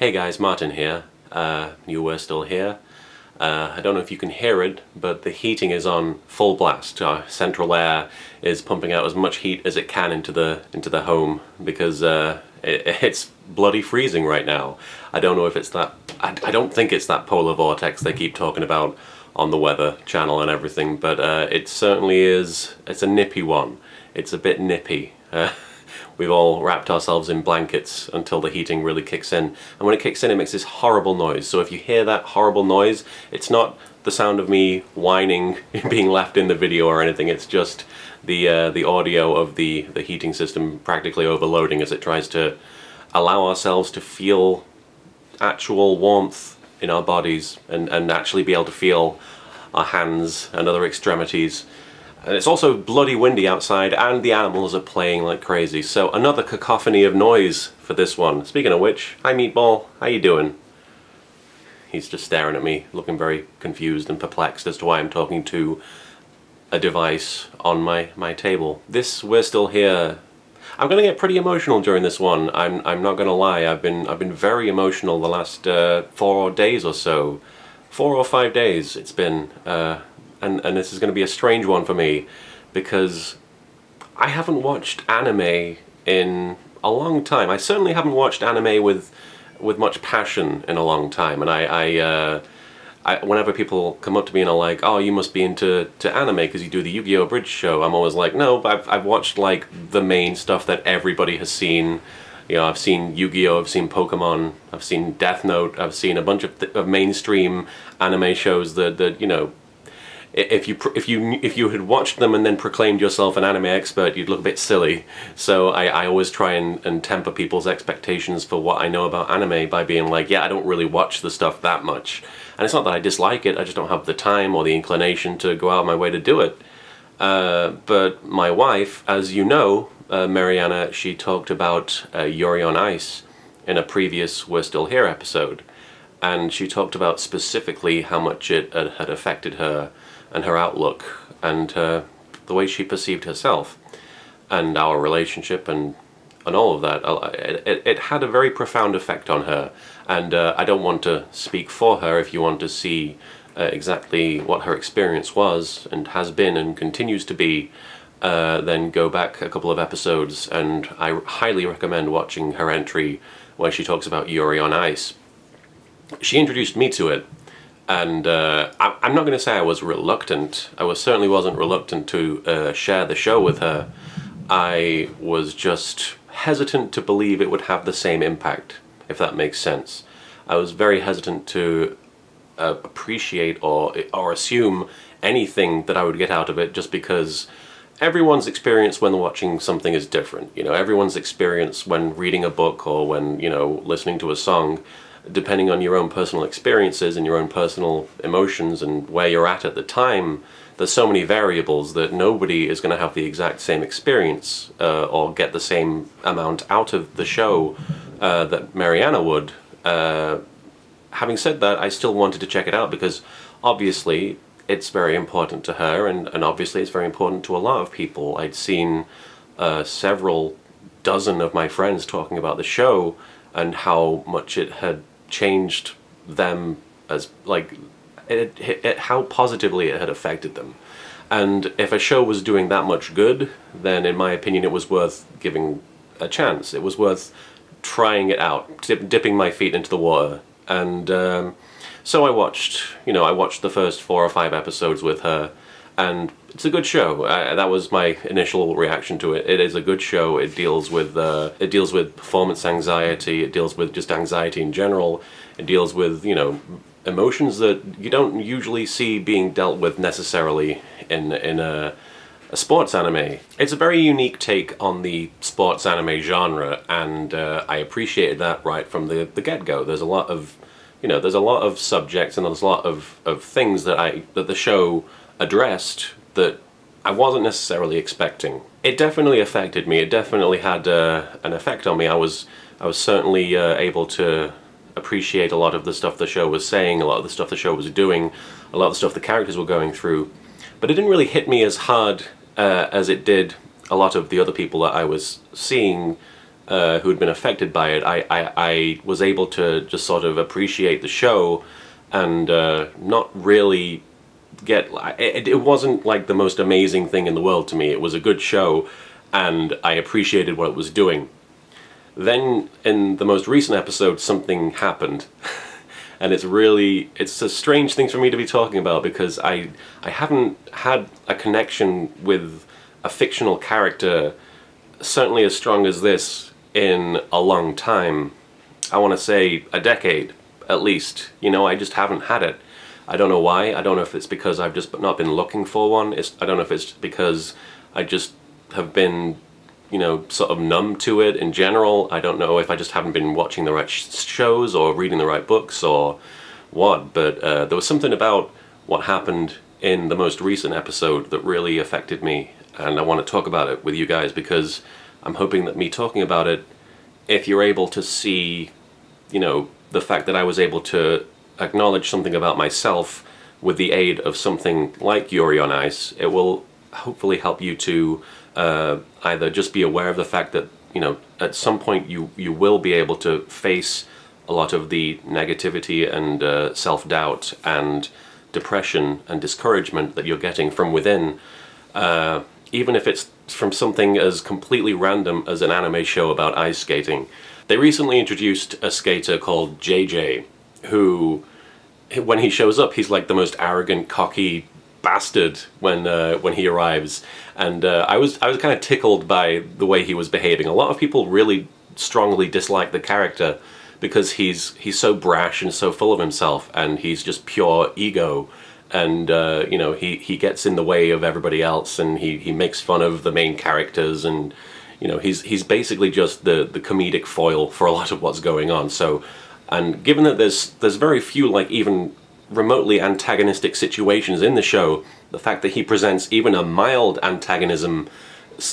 Hey guys, Martin here. You were still here. I don't know if you can hear it, but the heating is on full blast. Our central air is pumping out as much heat as it can into the home because it's bloody freezing right now. I don't know if it's that. I don't think it's that polar vortex they keep talking about on the Weather Channel and everything, but it certainly is. It's a nippy one. It's a bit nippy. We've all wrapped ourselves in blankets until the heating really kicks in. And when it kicks in, it makes this horrible noise. So if you hear that horrible noise, it's not the sound of me whining being left in the video or anything. It's just the audio of the heating system practically overloading as it tries to allow ourselves to feel actual warmth in our bodies and actually be able to feel our hands and other extremities. And it's also bloody windy outside, and the animals are playing like crazy. So another cacophony of noise for this one. Speaking of which, hi Meatball, how you doing? He's just staring at me, looking very confused and perplexed as to why I'm talking to a device on my table. We're still here. I'm gonna get pretty emotional during this one. I'm not gonna lie. I've been very emotional the last 4 days or so. 4 or 5 days it's been. And this is going to be a strange one for me because I haven't watched anime in a long time. I certainly haven't watched anime with much passion in a long time. And I whenever people come up to me and are like, "Oh, you must be into anime because you do the Yu-Gi-Oh! Bridge show," I'm always like, "No, I've watched like the main stuff that everybody has seen." You know, I've seen Yu-Gi-Oh! I've seen Pokemon, I've seen Death Note, I've seen a bunch of mainstream anime shows that you know. If you had watched them and then proclaimed yourself an anime expert, you'd look a bit silly. So I always try and temper people's expectations for what I know about anime by being like, yeah, I don't really watch the stuff that much. And it's not that I dislike it, I just don't have the time or the inclination to go out of my way to do it. But my wife, as you know, Mariana, she talked about Yuri on Ice in a previous We're Still Here episode. And she talked about specifically how much it had affected her and her outlook and the way she perceived herself and our relationship and all of that. It had a very profound effect on her, and I don't want to speak for her. If you want to see exactly what her experience was and has been and continues to be, then go back a couple of episodes, and I highly recommend watching her entry where she talks about Yuri on Ice. She introduced me to it, and I'm not going to say I was reluctant. Certainly wasn't reluctant to share the show with her. I was just hesitant to believe it would have the same impact, if that makes sense. I was very hesitant to appreciate or assume anything that I would get out of it, just because everyone's experience when watching something is different. You know, everyone's experience when reading a book or when, you know, listening to a song, depending on your own personal experiences and your own personal emotions and where you're at the time, there's so many variables that nobody is going to have the exact same experience or get the same amount out of the show that Mariana would. Having said that, I still wanted to check it out because obviously it's very important to her, and obviously it's very important to a lot of people. I'd seen several dozen of my friends talking about the show and how much it had changed them, as like how positively it had affected them. And if a show was doing that much good, then in my opinion it was worth giving a chance. It was worth trying it out, dipping my feet into the water. And so I watched the first 4 or 5 episodes with her, and it's a good show. That was my initial reaction to it. It is a good show. It deals with performance anxiety. It deals with just anxiety in general. It deals with, you know, emotions that you don't usually see being dealt with necessarily in a sports anime. It's a very unique take on the sports anime genre, and I appreciated that right from the get-go. There's a lot of, you know, there's a lot of subjects and there's a lot of things that the show addressed that I wasn't necessarily expecting. It definitely affected me. It definitely had an effect on me. I was certainly able to appreciate a lot of the stuff the show was saying, a lot of the stuff the show was doing, a lot of the stuff the characters were going through. But it didn't really hit me as hard as it did a lot of the other people that I was seeing who had been affected by it, I was able to just sort of appreciate the show and not really it wasn't like the most amazing thing in the world to me. It was a good show, and I appreciated what it was doing. Then, in the most recent episode, something happened. And it's a strange thing for me to be talking about, because I haven't had a connection with a fictional character, certainly as strong as this, in a long time. I want to say a decade, at least. You know, I just haven't had it. I don't know why. I don't know if it's because I've just not been looking for one. I don't know if it's because I just have been, you know, sort of numb to it in general. I don't know if I just haven't been watching the right shows or reading the right books or what, but there was something about what happened in the most recent episode that really affected me, and I want to talk about it with you guys, because I'm hoping that me talking about it, if you're able to see, you know, the fact that I was able to acknowledge something about myself with the aid of something like Yuri on Ice, it will hopefully help you to either just be aware of the fact that, you know, at some point you will be able to face a lot of the negativity and self-doubt and depression and discouragement that you're getting from within, even if it's from something as completely random as an anime show about ice skating. They recently introduced a skater called JJ, who, when he shows up, he's like the most arrogant, cocky bastard when he arrives, and I was kind of tickled by the way he was behaving. A lot of people really strongly dislike the character because he's so brash and so full of himself, and he's just pure ego, and you know, he gets in the way of everybody else, and he makes fun of the main characters, and you know, he's basically just the comedic foil for a lot of what's going on. So, and given that there's very few like even remotely antagonistic situations in the show, the fact that he presents even a mild antagonism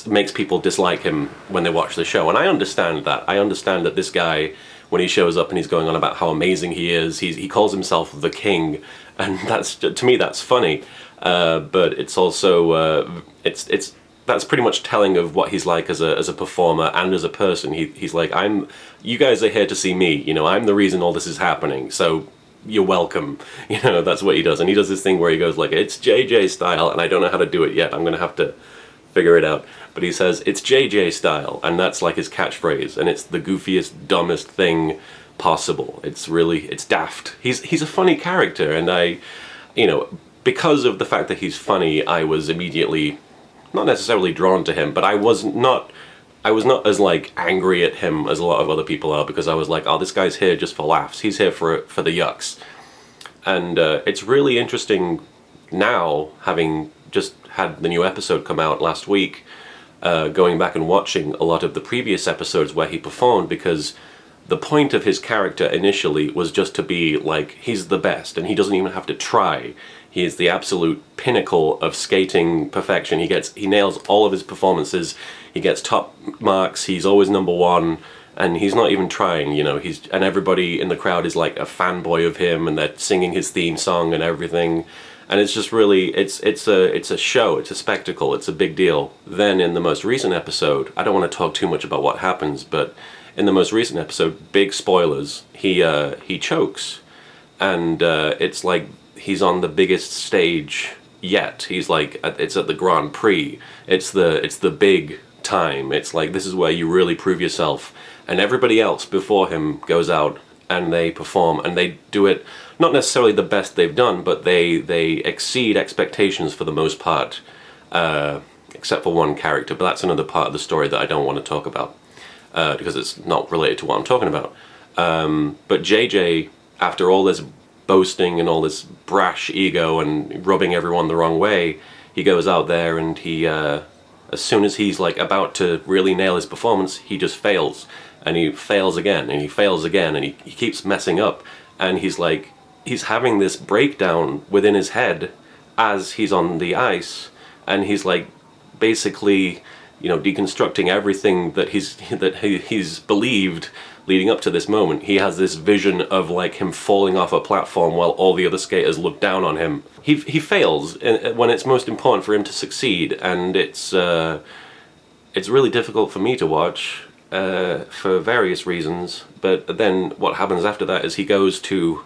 makes people dislike him when they watch the show. And I understand that. I understand that this guy, when he shows up and he's going on about how amazing he is, he calls himself the king, and that's, to me, that's funny. But it's also that's pretty much telling of what he's like as a performer and as a person. He's like, you guys are here to see me. You know, I'm the reason all this is happening. So you're welcome. You know, that's what he does. And he does this thing where he goes like, it's JJ style, and I don't know how to do it yet. I'm gonna have to figure it out. But he says, it's JJ style, and that's like his catchphrase, and it's the goofiest, dumbest thing possible. It's daft. He's a funny character, and you know, because of the fact that he's funny, I was immediately not necessarily drawn to him, but I was not as like angry at him as a lot of other people are, because I was like, oh, this guy's here just for laughs. He's here for the yucks. And it's really interesting now, having just had the new episode come out last week, going back and watching a lot of the previous episodes where he performed, because the point of his character initially was just to be like, he's the best, and he doesn't even have to try. He is the absolute pinnacle of skating perfection. He nails all of his performances. He gets top marks. He's always number one, and he's not even trying. You know, and everybody in the crowd is like a fanboy of him, and they're singing his theme song and everything. And it's just really, it's a show. It's a spectacle. It's a big deal. Then in the most recent episode, I don't want to talk too much about what happens, but in the most recent episode, big spoilers, he chokes, and it's like he's on the biggest stage yet. He's like, it's at the Grand Prix. It's the big time. It's like, this is where you really prove yourself. And everybody else before him goes out and they perform, and they do it not necessarily the best they've done, but they exceed expectations for the most part, except for one character. But that's another part of the story that I don't want to talk about, because it's not related to what I'm talking about. But JJ, after all this boasting and all this brash ego and rubbing everyone the wrong way, he goes out there and he, as soon as he's like about to really nail his performance, he just fails. And he fails again, and he fails again, and he keeps messing up. And he's like, he's having this breakdown within his head as he's on the ice, and he's like basically, you know, deconstructing everything that he's believed leading up to this moment. He has this vision of like him falling off a platform while all the other skaters look down on him. He fails when it's most important for him to succeed, and it's really difficult for me to watch. for various reasons, but then what happens after that is he goes to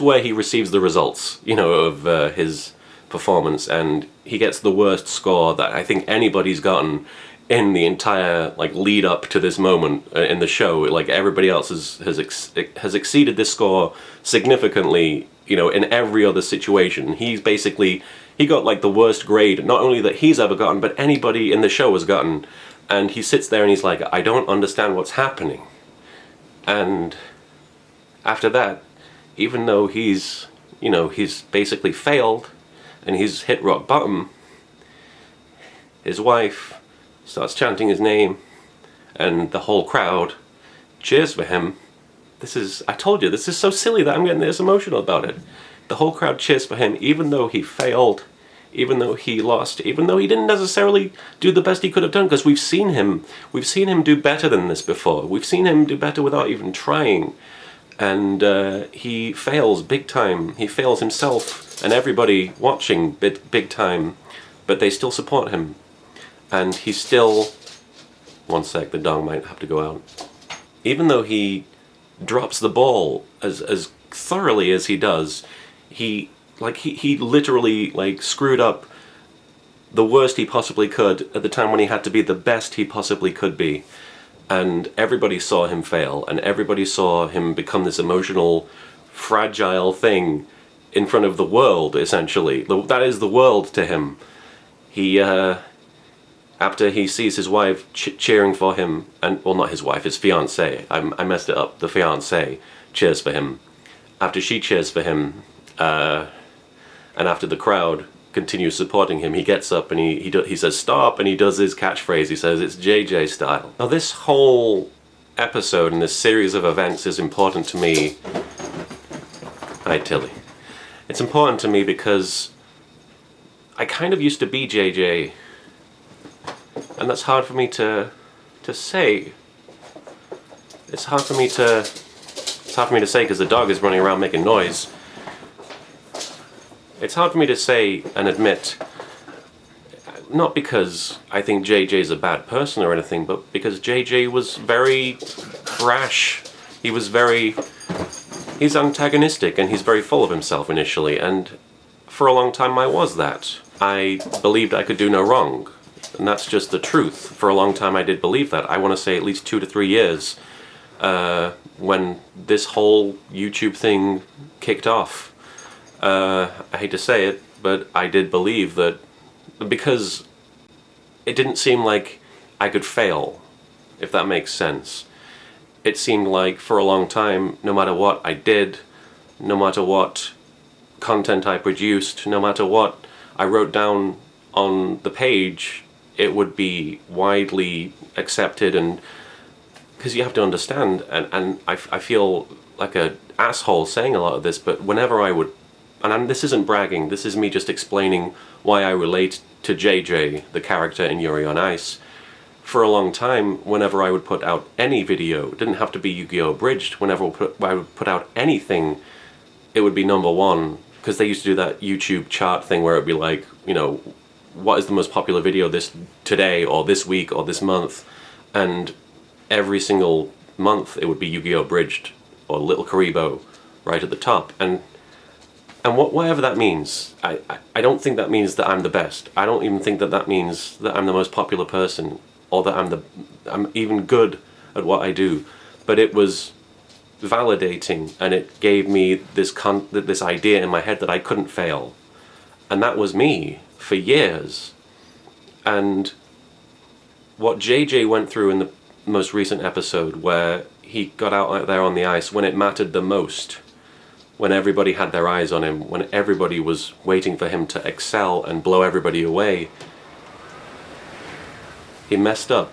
where he receives the results, you know, of his performance, and he gets the worst score that I think anybody's gotten in the entire like lead up to this moment in the show. Like everybody else has exceeded this score significantly, you know, in every other situation. He got like the worst grade, not only that he's ever gotten, but anybody in the show has gotten. And he sits there and he's like, I don't understand what's happening. And after that, even though he's basically failed and he's hit rock bottom, his wife starts chanting his name and the whole crowd cheers for him. I told you, this is so silly that I'm getting this emotional about it. The whole crowd cheers for him, even though he failed, even though he lost, even though he didn't necessarily do the best he could have done, because we've seen him do better than this before. We've seen him do better without even trying. And he fails big time. He fails himself and everybody watching big time, but they still support him. And he's still... One sec, the dog might have to go out. Even though he drops the ball as thoroughly as he does, he literally like screwed up the worst he possibly could at the time when he had to be the best he possibly could be. And everybody saw him fail, and everybody saw him become this emotional, fragile thing in front of the world, essentially. That is the world to him. He, after he sees his wife cheering for him, and, well, not his wife, his fiancée, I messed it up, the fiancée cheers for him. After she cheers for him, and after the crowd continues supporting him, he gets up and he says stop, and he does his catchphrase. He says it's JJ style. Now this whole episode and this series of events is important to me. Hi Tilly. It's important to me because I kind of used to be JJ, and that's hard for me to say. It's hard for me to say because the dog is running around making noise. It's hard for me to say and admit, not because I think JJ's a bad person or anything, but because JJ was very brash. He's antagonistic and he's very full of himself initially, and for a long time I was that. I believed I could do no wrong, and that's just the truth. For a long time I did believe that. I want to say at least 2 to 3 years when this whole YouTube thing kicked off. I hate to say it, but I did believe that, because it didn't seem like I could fail, if that makes sense. It seemed like for a long time, no matter what I did, no matter what content I produced, no matter what I wrote down on the page, it would be widely accepted. And because you have to understand, and I feel like an asshole saying a lot of this, but whenever I would, and this isn't bragging, this is me just explaining why I relate to JJ, the character in Yuri on Ice. For a long time, whenever I would put out any video, it didn't have to be Yu-Gi-Oh! Abridged, whenever I would put out anything, it would be #1, because they used to do that YouTube chart thing where it would be like, you know, what is the most popular video today, or this week, or this month, and every single month it would be Yu-Gi-Oh! Abridged, or LittleKuriboh, right at the top. And whatever that means, I don't think that means that I'm the best. I don't even think that means that I'm the most popular person, or that I'm even good at what I do. But it was validating, and it gave me this idea in my head that I couldn't fail. And that was me for years. And what JJ went through in the most recent episode, where he got out there on the ice when it mattered the most, when everybody had their eyes on him, when everybody was waiting for him to excel and blow everybody away, he messed up,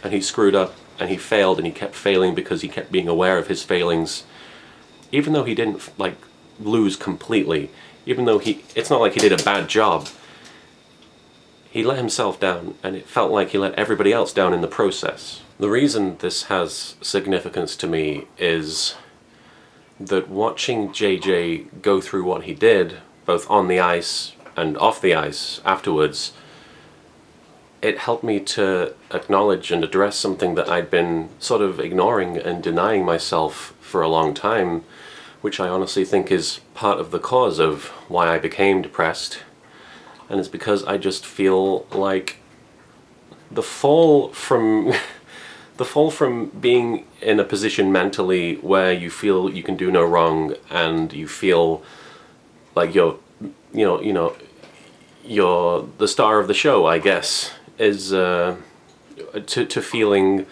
and he screwed up, and he failed, and he kept failing because he kept being aware of his failings. Even though he didn't like lose completely, even though it's not like he did a bad job, he let himself down, and it felt like he let everybody else down in the process. The reason this has significance to me is that watching JJ go through what he did, both on the ice and off the ice afterwards, it helped me to acknowledge and address something that I'd been sort of ignoring and denying myself for a long time, which I honestly think is part of the cause of why I became depressed. And it's because I just feel like the fall from the fall from being in a position mentally where you feel you can do no wrong and you feel like you're the star of the show, I guess, is to feeling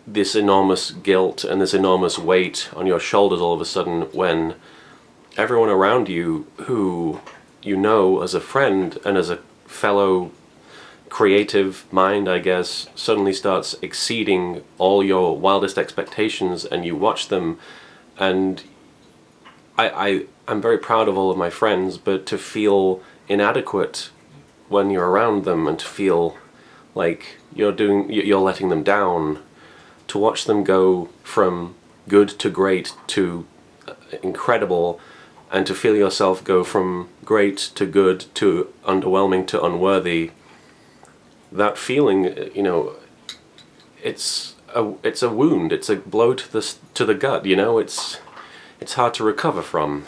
this enormous guilt and this enormous weight on your shoulders all of a sudden when everyone around you who you know as a friend and as a fellow creative mind, I guess, suddenly starts exceeding all your wildest expectations, and you watch them, and I'm very proud of all of my friends, but to feel inadequate when you're around them and to feel like you're letting them down, to watch them go from good to great to incredible, and to feel yourself go from great to good to underwhelming to unworthy, that feeling, it's a wound, it's a blow to the gut, it's hard to recover from.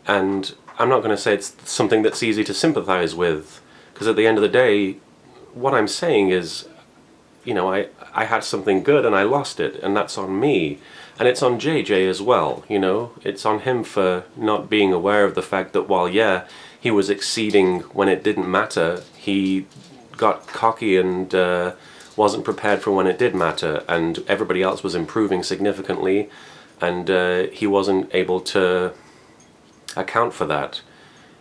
And I'm not going to say it's something that's easy to sympathize with, because at the end of the day, what I'm saying is, I had something good and I lost it, and that's on me. And it's on JJ as well, It's on him for not being aware of the fact that while, yeah, he was exceeding when it didn't matter, he got cocky and wasn't prepared for when it did matter, and everybody else was improving significantly, and he wasn't able to account for that.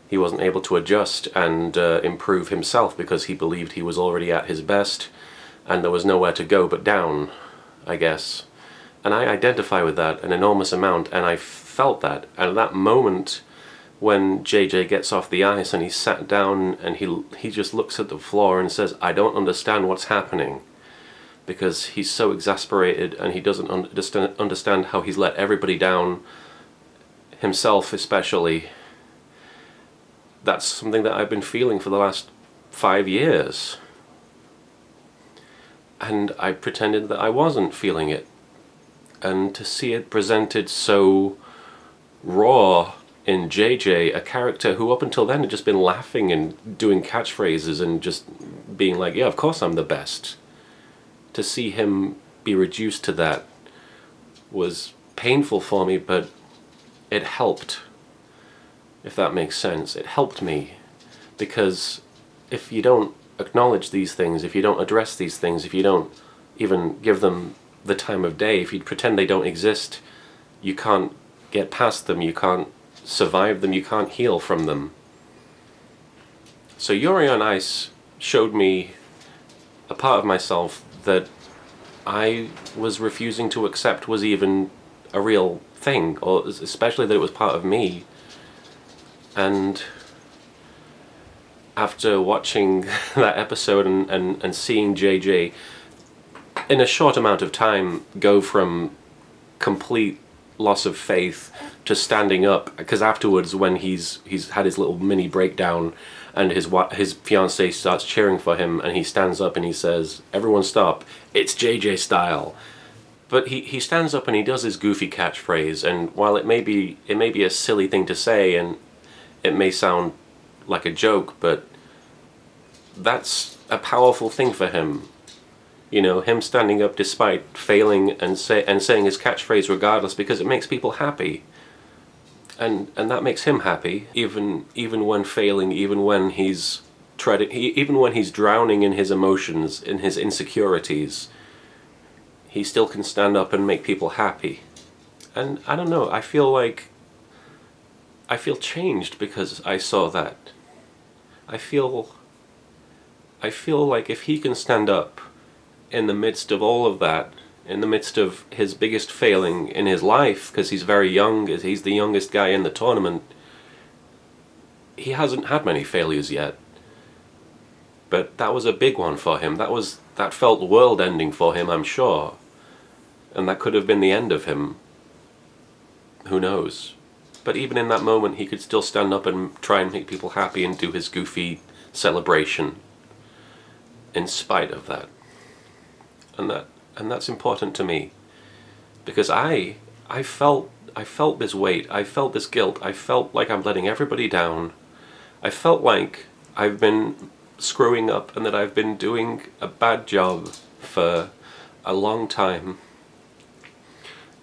He wasn't able to adjust and improve himself because he believed he was already at his best, and there was nowhere to go but down, I guess. And I identify with that an enormous amount, and I felt that. And at that moment, when JJ gets off the ice and he's sat down and he just looks at the floor and says, I don't understand what's happening, because he's so exasperated and he doesn't understand how he's let everybody down, himself especially. That's something that I've been feeling for the last 5 years. And I pretended that I wasn't feeling it. And to see it presented so raw in JJ, a character who up until then had just been laughing and doing catchphrases and just being like, yeah, of course I'm the best. To see him be reduced to that was painful for me, but it helped, if that makes sense. It helped me, because if you don't acknowledge these things, if you don't address these things, if you don't even give them the time of day, if you pretend they don't exist, you can't get past them, you can't survive them, you can't heal from them. So Yuri on Ice showed me a part of myself that I was refusing to accept was even a real thing, or especially that it was part of me. And after watching that episode and seeing JJ in a short amount of time go from complete loss of faith to standing up, because afterwards when he's had his little mini breakdown and his fiancée starts cheering for him and he stands up and he says, everyone stop, it's JJ style. But he stands up and he does his goofy catchphrase, and while it may be a silly thing to say and it may sound like a joke, but that's a powerful thing for him. Him standing up despite failing and saying his catchphrase regardless, because it makes people happy. And that makes him happy, even when failing, even when he's even when he's drowning in his emotions, in his insecurities, he still can stand up and make people happy. And I don't know, I feel changed because I saw that. I feel like if he can stand up in the midst of all of that, in the midst of his biggest failing in his life, because he's very young, he's the youngest guy in the tournament, he hasn't had many failures yet. But that was a big one for him. That felt world-ending for him, I'm sure. And that could have been the end of him. Who knows? But even in that moment, he could still stand up and try and make people happy and do his goofy celebration. in spite of that. And that's important to me, because I felt this weight, I felt this guilt, I felt like I'm letting everybody down. I felt like I've been screwing up and that I've been doing a bad job for a long time.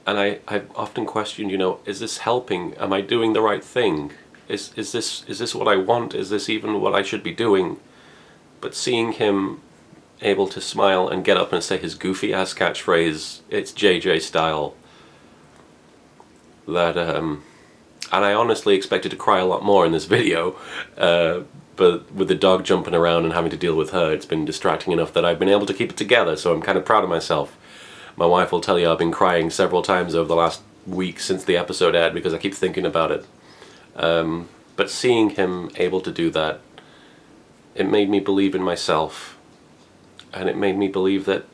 And I've often questioned, you know, is this helping? Am I doing the right thing? Is this what I want? Is this even what I should be doing? But seeing him able to smile and get up and say his goofy ass catchphrase, "It's JJ style," that and I honestly expected to cry a lot more in this video, but with the dog jumping around and having to deal with her, it's been distracting enough that I've been able to keep it together, so I'm kind of proud of myself. My wife will tell you I've been crying several times over the last week since the episode aired because I keep thinking about it. But seeing him able to do that, it made me believe in myself. And it made me believe that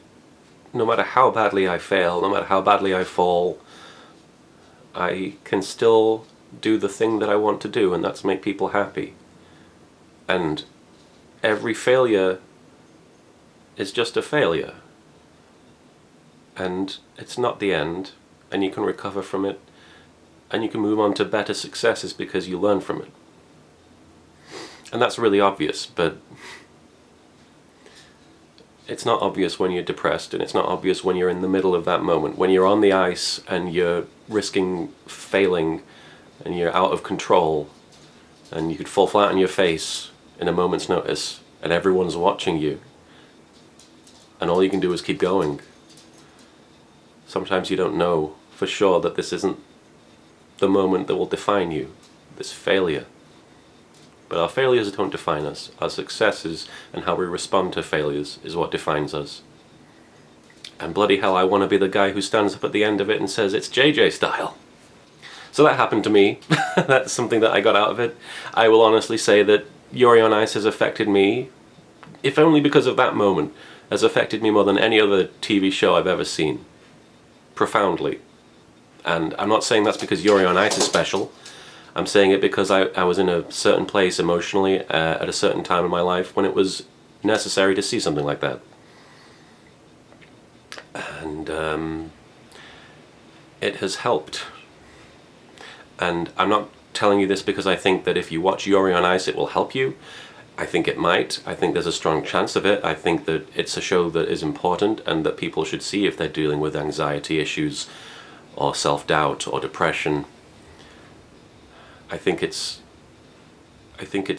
no matter how badly I fail, no matter how badly I fall, I can still do the thing that I want to do, and that's make people happy. And every failure is just a failure. And it's not the end, and you can recover from it, and you can move on to better successes because you learn from it. And that's really obvious, but it's not obvious when you're depressed, and it's not obvious when you're in the middle of that moment, when you're on the ice and you're risking failing and you're out of control and you could fall flat on your face in a moment's notice and everyone's watching you and all you can do is keep going. Sometimes you don't know for sure that this isn't the moment that will define you, this failure. But our failures don't define us. Our successes and how we respond to failures is what defines us. And bloody hell, I want to be the guy who stands up at the end of it and says, "It's JJ style." So that happened to me. That's something that I got out of it. I will honestly say that Yuri on Ice has affected me, if only because of that moment, has affected me more than any other TV show I've ever seen. Profoundly. And I'm not saying that's because Yuri on Ice is special. I'm saying it because I was in a certain place emotionally at a certain time in my life when it was necessary to see something like that. And it has helped. And I'm not telling you this because I think that if you watch Yuri on Ice it will help you. I think it might. I think there's a strong chance of it. I think that it's a show that is important and that people should see if they're dealing with anxiety issues or self-doubt or depression. I think it's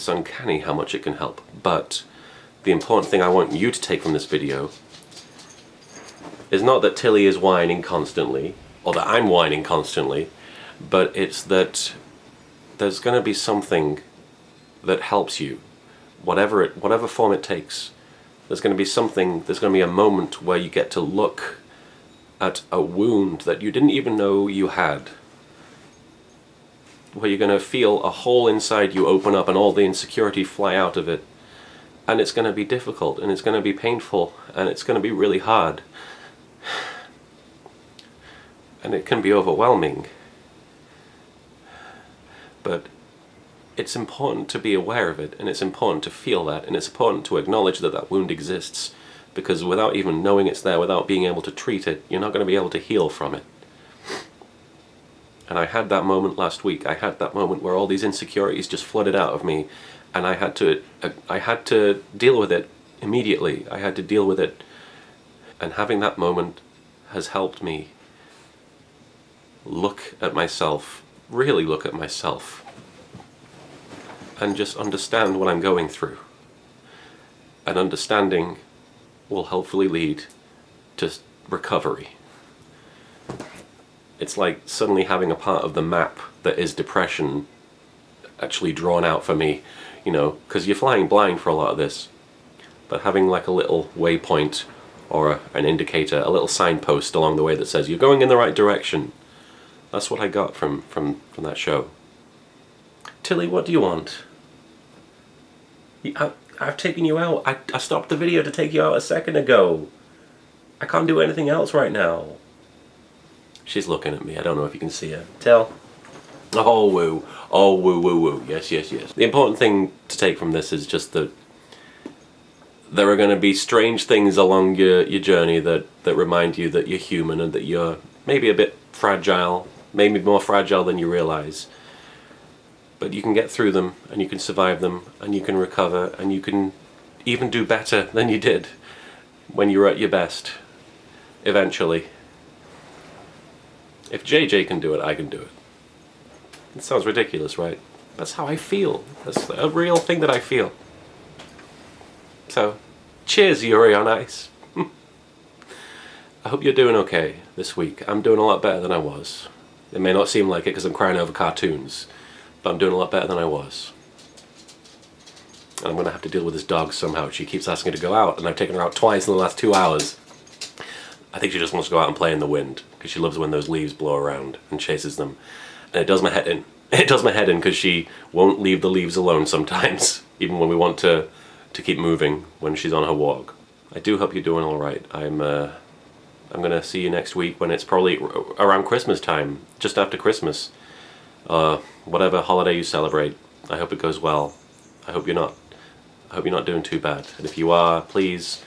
uncanny how much it can help. But the important thing I want you to take from this video is not that Tilly is whining constantly, or that I'm whining constantly, but it's that there's going to be something that helps you, whatever form it takes. There's going to be something, there's going to be a moment where you get to look at a wound that you didn't even know you had, where you're going to feel a hole inside you open up and all the insecurity fly out of it. And it's going to be difficult, and it's going to be painful, and it's going to be really hard. And it can be overwhelming. But it's important to be aware of it, and it's important to feel that, and it's important to acknowledge that that wound exists, because without even knowing it's there, without being able to treat it, you're not going to be able to heal from it. And I had that moment last week. I had that moment where all these insecurities just flooded out of me, and I had to deal with it immediately. I had to deal with it, and having that moment has helped me look at myself, really look at myself, and just understand what I'm going through. And understanding will hopefully lead to recovery. It's like suddenly having a part of the map that is depression actually drawn out for me, you know, because you're flying blind for a lot of this. But having like a little waypoint or an indicator, a little signpost along the way that says you're going in the right direction. That's what I got from that show. Tilly, what do you want? I've taken you out. I stopped the video to take you out a second ago. I can't do anything else right now. She's looking at me. I don't know if you can see her. Tell. Oh, woo. Oh, woo, woo, woo. Yes, yes, yes. The important thing to take from this is just that There are going to be strange things along your journey that remind you that you're human and that you're maybe a bit fragile, maybe more fragile than you realize. But you can get through them, and you can survive them, and you can recover, and you can even do better than you did when you were at your best, eventually. If JJ can do it, I can do it. It sounds ridiculous, right? That's how I feel. That's a real thing that I feel. So, cheers, Yuri on Ice. I hope you're doing okay this week. I'm doing a lot better than I was. It may not seem like it because I'm crying over cartoons, but I'm doing a lot better than I was. And I'm going to have to deal with this dog somehow. She keeps asking me to go out, and I've taken her out twice in the last 2 hours. I think she just wants to go out and play in the wind, because she loves when those leaves blow around and chases them. And it does my head in. It does my head in because she won't leave the leaves alone sometimes, even when we want to keep moving when she's on her walk. I do hope you're doing all right. I'm going to see you next week when it's probably around Christmas time, just after Christmas. Whatever holiday you celebrate, I hope it goes well. I hope you're not doing too bad. And if you are, please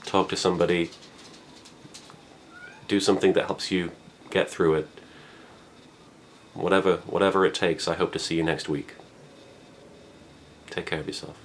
talk to somebody. Do something that helps you get through it. Whatever it takes, I hope to see you next week. Take care of yourself.